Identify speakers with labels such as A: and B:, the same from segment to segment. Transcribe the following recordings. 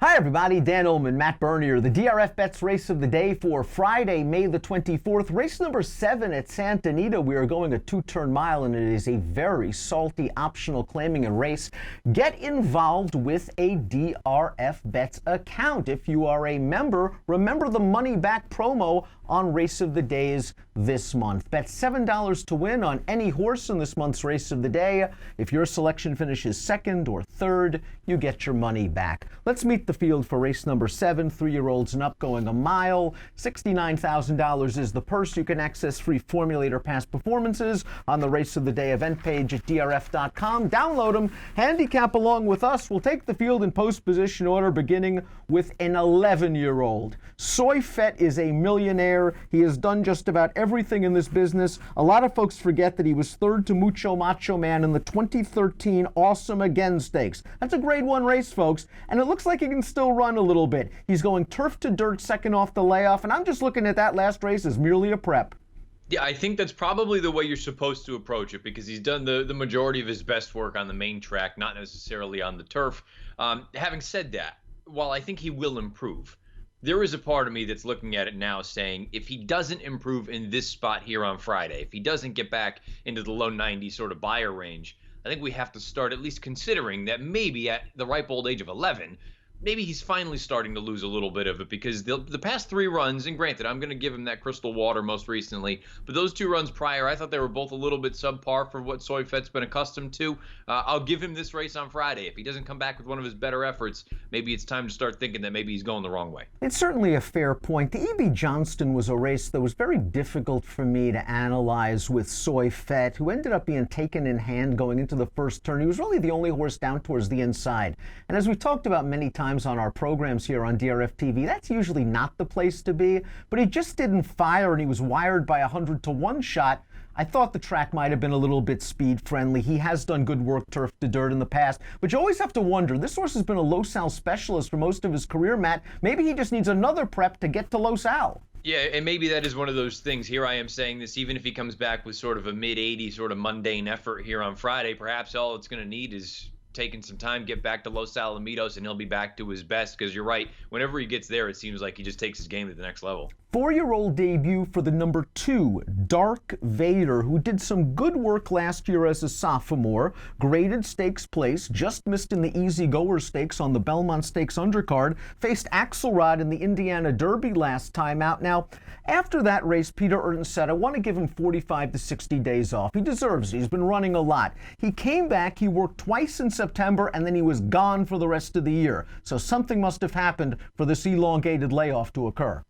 A: Hi everybody, Dan Illman, Matt Bernier, the DRFBets Race of the Day for Friday, May the 24th. Race number 7 at Santa Anita. We are going a 2-turn mile and it is a very salty optional claiming a race. Get involved with a DRFBets account. If you are a member, remember the money back promo on Race of the Days this month. Bet $7 to win on any horse in this month's Race of the Day. If your selection finishes second or third, you get your money back. Let's meet the field for race number 7, 3-year-olds and up going a mile. $69,000 is the purse. You can access free formulator past performances on the Race of the Day event page at DRF.com. Download them, handicap along with us. We'll take the field in post position order, beginning with an 11-year-old. Soy Fett is a millionaire. He has done just about everything in this business. A lot of folks forget that he was third to Mucho Macho Man in the 2013 Awesome Again Stakes. That's a grade 1 race, folks, and it looks like he can still run a little bit. He's going turf to dirt second off the layoff, and I'm just looking at that last race as merely a prep.
B: Yeah, I think that's probably the way you're supposed to approach it, because he's done the majority of his best work on the main track, not necessarily on the turf. Having said that, while I think he will improve, there is a part of me that's looking at it now saying, if he doesn't improve in this spot here on Friday, if he doesn't get back into the low 90s sort of buyer range, I think we have to start at least considering that maybe at the ripe old age of 11, maybe he's finally starting to lose a little bit of it, because the past 3 runs, and granted, I'm going to give him that crystal water most recently, but those 2 runs prior, I thought they were both a little bit subpar for what Soy Fett's been accustomed to. I'll give him this race on Friday. If he doesn't come back with one of his better efforts, maybe it's time to start thinking that maybe he's going the wrong way.
A: It's certainly a fair point. The E.B. Johnston was a race that was very difficult for me to analyze with Soy Fett, who ended up being taken in hand going into the first turn. He was really the only horse down towards the inside. And as we've talked about many times on our programs here on DRFTV, that's usually not the place to be, but he just didn't fire and he was wired by a 100-to-1 shot. I thought the track might have been a little bit speed friendly. He has done good work turf to dirt in the past, but you always have to wonder, this horse has been a low sal specialist for most of his career, Matt. Maybe he just needs another prep to get to low sal.
B: Yeah, and maybe that is one of those things. Here I am saying this, even if he comes back with sort of a mid-80 sort of mundane effort here on Friday, perhaps all it's going to need is taking some time, get back to Los Alamitos, and he'll be back to his best, because you're right, whenever he gets there, it seems like he just takes his game to the next level.
A: 4-year-old debut for the number 2, Dark Vader, who did some good work last year as a sophomore, graded stakes place, just missed in the Easy Goer Stakes on the Belmont Stakes undercard, faced Axelrod in the Indiana Derby last time out. Now, after that race, Peter Urton said, I want to give him 45 to 60 days off. He deserves it. He's been running a lot. He came back, he worked twice in September, and then he was gone for the rest of the year. So something must have happened for this elongated layoff to occur.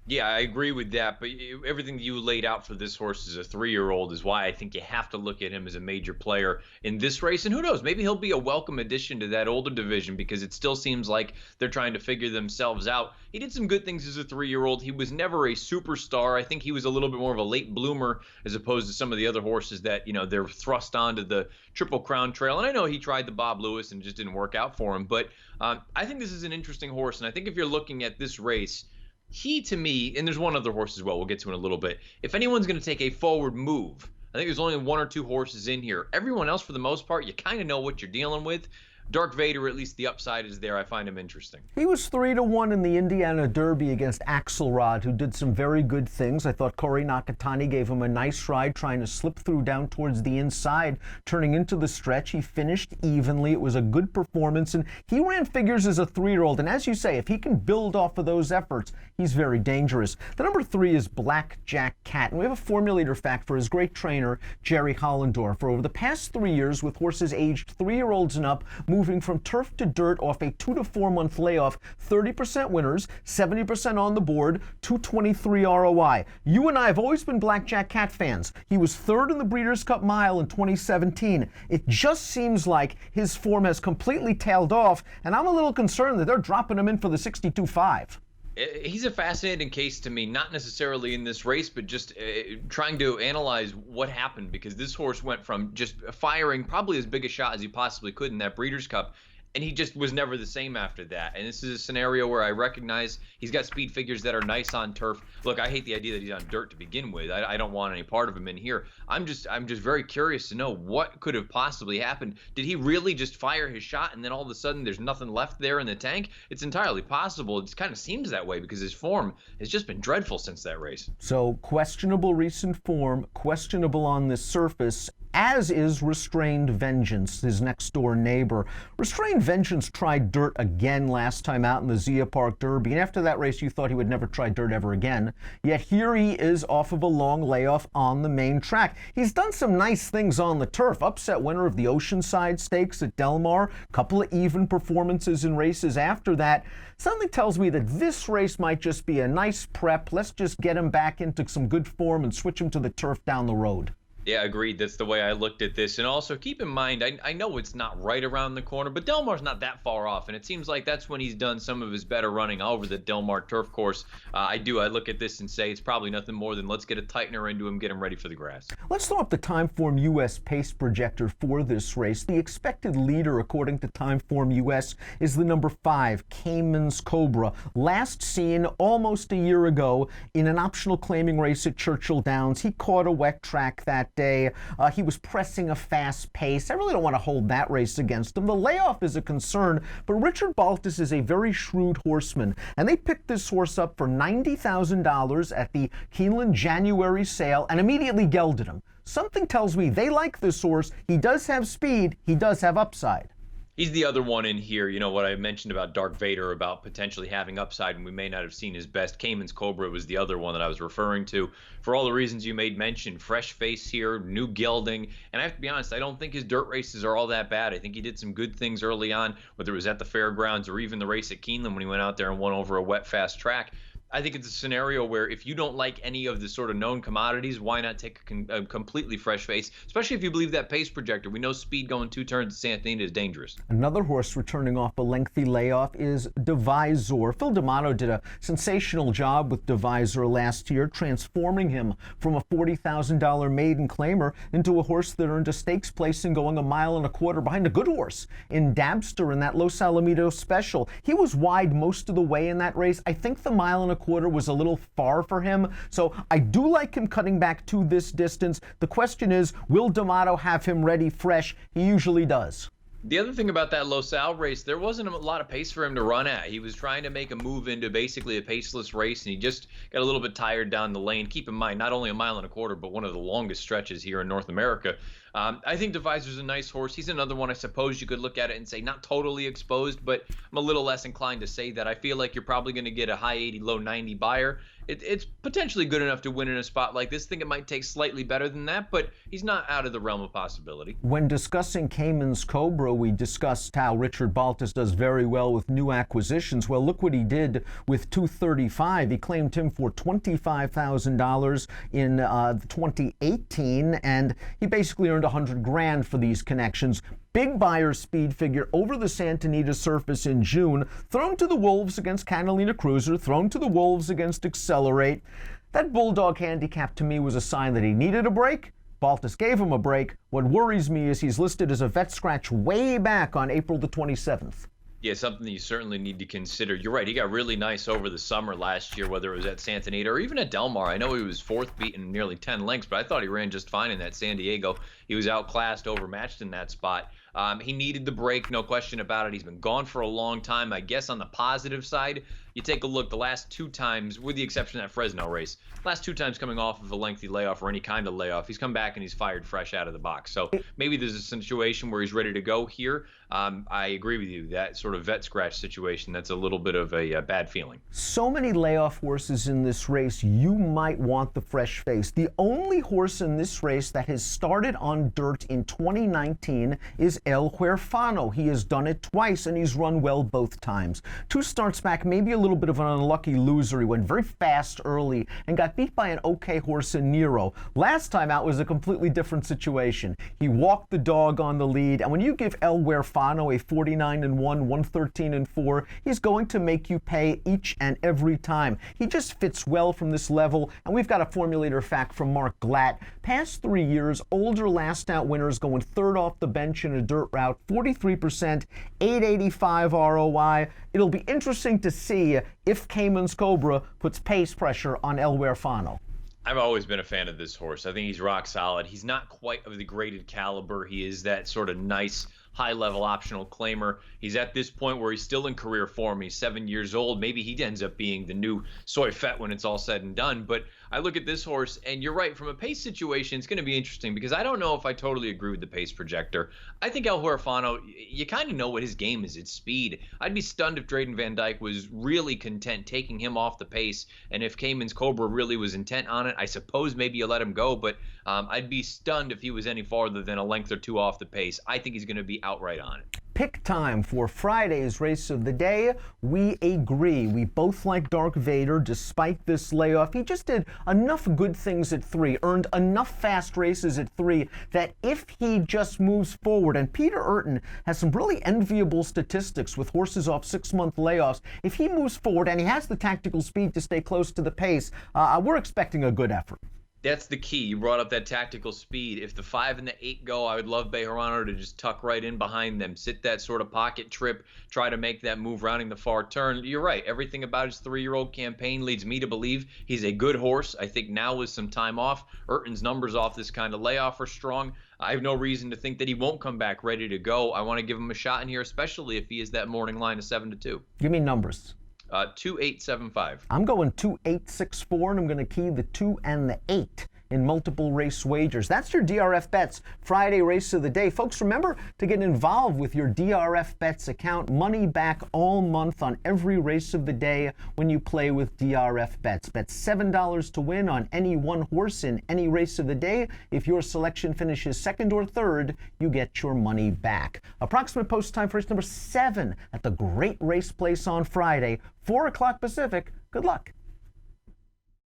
B: Yeah, I agree with that, but everything that you laid out for this horse as a 3-year-old is why I think you have to look at him as a major player in this race. And who knows, maybe he'll be a welcome addition to that older division, because it still seems like they're trying to figure themselves out. He did some good things as a 3-year-old. He was never a superstar. I think he was a little bit more of a late bloomer as opposed to some of the other horses that, you know, they're thrust onto the Triple Crown Trail. And I know he tried the Bob Lewis and it just didn't work out for him, but I think this is an interesting horse. And I think if you're looking at this race, he, to me, and there's one other horse as well, we'll get to in a little bit, if anyone's going to take a forward move, I think there's only 1 or 2 horses in here. Everyone else, for the most part, you kind of know what you're dealing with. Dark Vader, at least the upside is there. I find him interesting.
A: He was 3-to-1 in the Indiana Derby against Axelrod, who did some very good things. I thought Corey Nakatani gave him a nice ride, trying to slip through down towards the inside, turning into the stretch. He finished evenly. It was a good performance, and he ran figures as a 3-year-old. And as you say, if he can build off of those efforts, he's very dangerous. The number 3 is Blackjack Cat, and we have a formulator fact for his great trainer, Jerry Hollendorf. For over the past 3 years, with horses aged 3-year-olds and up, moving from turf to dirt off a 2 to 4 month layoff, 30% winners, 70% on the board, 223 ROI. You and I have always been Blackjack Cat fans. He was 3rd in the Breeders' Cup Mile in 2017. It just seems like his form has completely tailed off, and I'm a little concerned that they're dropping him in for the 62.5.
B: He's a fascinating case to me, not necessarily in this race, but just trying to analyze what happened, because this horse went from just firing probably as big a shot as he possibly could in that Breeders' Cup, and he just was never the same after that. And this is a scenario where I recognize he's got speed figures that are nice on turf. Look, I hate the idea that he's on dirt to begin with. I don't want any part of him in here. I'm just very curious to know what could have possibly happened. Did he really just fire his shot and then all of a sudden there's nothing left there in the tank? It's entirely possible. It kind of seems that way because his form has just been dreadful since that race.
A: So questionable recent form, questionable on this surface, as is Restrained Vengeance, his next door neighbor. Restrained Vengeance tried dirt again last time out in the Zia Park Derby, and after that race you thought he would never try dirt ever again. Yet here he is off of a long layoff on the main track. He's done some nice things on the turf. Upset winner of the Oceanside Stakes at Del Mar, couple of even performances in races after that. Something tells me that this race might just be a nice prep. Let's just get him back into some good form and switch him to the turf down the road.
B: Yeah, agreed. That's the way I looked at this. And also keep in mind, I know it's not right around the corner, but Del Mar's not that far off. And it seems like that's when he's done some of his better running over the Del Mar turf course. I look at this and say it's probably nothing more than let's get a tightener into him, get him ready for the grass.
A: Let's throw up the Timeform US pace projector for this race. The expected leader, according to Timeform US, is the number 5, Cayman's Cobra. Last seen almost a year ago in an optional claiming race at Churchill Downs. He caught a wet track that day. He was pressing a fast pace. I really don't want to hold that race against him. The layoff is a concern, but Richard Baltas is a very shrewd horseman, and they picked this horse up for $90,000 at the Keeneland January sale and immediately gelded him. Something tells me they like this horse. He does have speed. He does have upside.
B: He's the other one in here. You know what I mentioned about Dark Vader, about potentially having upside, and we may not have seen his best. Cayman's Cobra was the other one that I was referring to. For all the reasons you made mention, fresh face here, new gelding, and I have to be honest, I don't think his dirt races are all that bad. I think he did some good things early on, whether it was at the fairgrounds or even the race at Keeneland when he went out there and won over a wet, fast track. I think it's a scenario where if you don't like any of the sort of known commodities, why not take a completely fresh face, especially if you believe that pace projector. We know speed going 2 turns at Santa Anita is dangerous.
A: Another horse returning off a lengthy layoff is Devisor. Phil D'Amato did a sensational job with Devisor last year, transforming him from a $40,000 maiden claimer into a horse that earned a stakes place and going 1.25 miles behind a good horse in Dabster in that Los Alamitos special. He was wide most of the way in that race. I think the 1.25 miles was a little far for him, so I do like him cutting back to this distance. The question is, will D'Amato have him ready fresh? He usually does.
B: The other thing about that Los Al race, there wasn't a lot of pace for him to run at. He was trying to make a move into basically a paceless race, and he just got a little bit tired down the lane. Keep in mind, not only 1.25 miles, but one of the longest stretches here in North America. I think Devisor's a nice horse. He's another one, I suppose you could look at it and say not totally exposed, but I'm a little less inclined to say that. I feel like you're probably going to get a high 80, low 90 buyer. It's potentially good enough to win in a spot like this. I think it might take slightly better than that, but he's not out of the realm of possibility.
A: When discussing Cayman's Cobra, we discussed how Richard Baltas does very well with new acquisitions. Well, look what he did with 235. He claimed him for $25,000 in 2018, and he basically earned $100,000 for these connections. Big buyer speed figure over the Santa Anita surface in June, thrown to the wolves against Catalina Cruiser, thrown to the wolves against Accelerate. That Bulldog handicap to me was a sign that he needed a break. Baltas gave him a break. What worries me is he's listed as a vet scratch way back on April the 27th.
B: Yeah, something that you certainly need to consider. You're right. He got really nice over the summer last year, whether it was at Santa Anita or even at Del Mar. I know he was 4th beaten nearly 10 lengths, but I thought he ran just fine in that San Diego. He was outclassed, overmatched in that spot. He needed the break, no question about it. He's been gone for a long time. I guess on the positive side, you take a look, the last 2 times, with the exception of that Fresno race, last 2 times coming off of a lengthy layoff or any kind of layoff, he's come back and he's fired fresh out of the box. So maybe there's a situation where he's ready to go here. I agree with you. That sort of vet scratch situation, that's a little bit of a bad feeling.
A: So many layoff horses in this race, you might want the fresh face. The only horse in this race that has started on dirt in 2019 is El Huerfano. He has done it twice, and he's run well both times. 2 starts back, maybe a little bit of an unlucky loser. He went very fast early and got beat by an okay horse in Nero. Last time out was a completely different situation. He walked the dog on the lead, and when you give El Huerfano a 49-1, 113-4, he's going to make you pay each and every time. He just fits well from this level, and we've got a formulator fact from Mark Glatt. Past 3 years, older last fast out winners, going third off the bench in a dirt route, 43%, 885 ROI. It'll be interesting to see if Cayman's Cobra puts pace pressure on El Huerfano.
B: I've always been a fan of this horse. I think he's rock solid. He's not quite of the graded caliber. He is that sort of nice, high-level optional claimer. He's at this point where he's still in career form. He's 7 years old. Maybe he ends up being the new Soy Fett when it's all said and done. But I look at this horse, and you're right. From a pace situation, it's going to be interesting because I don't know if I totally agree with the pace projector. I think El Huerfano, you kind of know what his game is. It's speed. I'd be stunned if Drayden Van Dyke was really content taking him off the pace. And if Cayman's Cobra really was intent on it, I suppose maybe you let him go. But I'd be stunned if he was any farther than a length or two off the pace. I think he's going to be outright on it.
A: Pick time for Friday's race of the day. We agree. We both like Dark Vader despite this layoff. He just did enough good things at 3, earned enough fast races at 3 that if he just moves forward, and Peter Urton has some really enviable statistics with horses off 6-month layoffs, if he moves forward and he has the tactical speed to stay close to the pace, we're expecting a good effort.
B: That's the key. You brought up that tactical speed. If the 5 and the 8 go, I would love Bejarano to just tuck right in behind them, sit that sort of pocket trip, try to make that move rounding the far turn. You're right. Everything about his 3-year-old campaign leads me to believe he's a good horse. I think now with some time off, Urton's numbers off this kind of layoff are strong. I have no reason to think that he won't come back ready to go. I want to give him a shot in here, especially if he is that morning line of 7-2.
A: Give me numbers.
B: 2-8-7-5.
A: I'm going 2-8-6-4, and I'm going to key the 2 and the 8 in multiple race wagers. That's your DRF Bets Friday race of the day. Folks, remember to get involved with your DRF Bets account. Money back all month on every race of the day when you play with DRF Bets. Bet $7 to win on any one horse in any race of the day. If your selection finishes second or third, you get your money back. Approximate post time for race number 7 at the Great Race Place on Friday, 4 o'clock Pacific. Good luck.